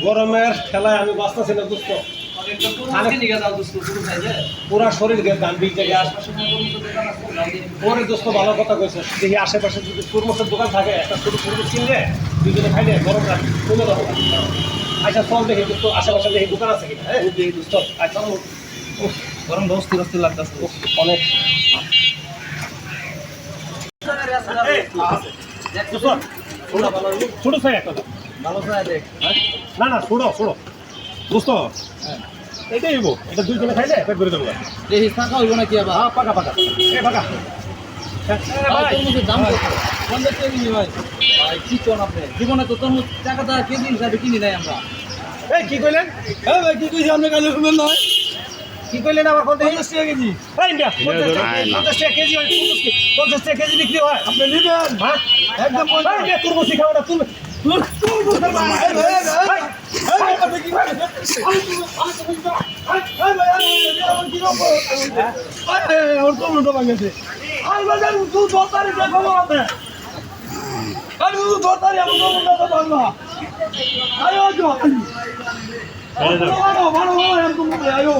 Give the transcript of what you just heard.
গরমের খেলায় আমি বাঁচতেছি না দোস্ত পুরা শরীর গান বিক জায়গায় পরে দোস্ত ভালো কথা কইছে দেখি আশেপাশে যদি তরমুজের দোকান থাকে একটা ছোট তরমুজ কিনলে দুজনে খাইলে গরম কমে যাবো। আচ্ছা চল দেখি দোস্ত আশেপাশে দেখি দোকান আছে কিনা। হ্যাঁ দোস্ত আচ্ছা গরম অস্থির অস্থির লাগতেছে অনেক। ছোট চাই একটা ভালো চাই দেখ। না না ছোড়ো ছোড়ো দোস্ত এইটাই হইব, এটা দুইজনে খাইলে পেট ভরে দেবো। দেখি ফাঁকা হইব নাকি আবার? হ্যাঁ পাকা পাকা এ পাকা। দাম ভাই কি কোন আপনি জীবনে তো তরমুজ টাকাটা কেজি হিসাবে কিনি নাই আমরা। এই কি কইলেন? হ্যাঁ ভাই কি কইছি আপনি কালে শুনেন না? কি কইলেন আবার বলতে? 50 টাকা কেজি। এই ইন্ডিয়া 50 টাকা কেজি হয়, 50 টাকা কেজি বিক্রি হয়। আপনি নেবেন? হ্যাঁ একদম এই যে তরমুজ খাও না তুমি ভালো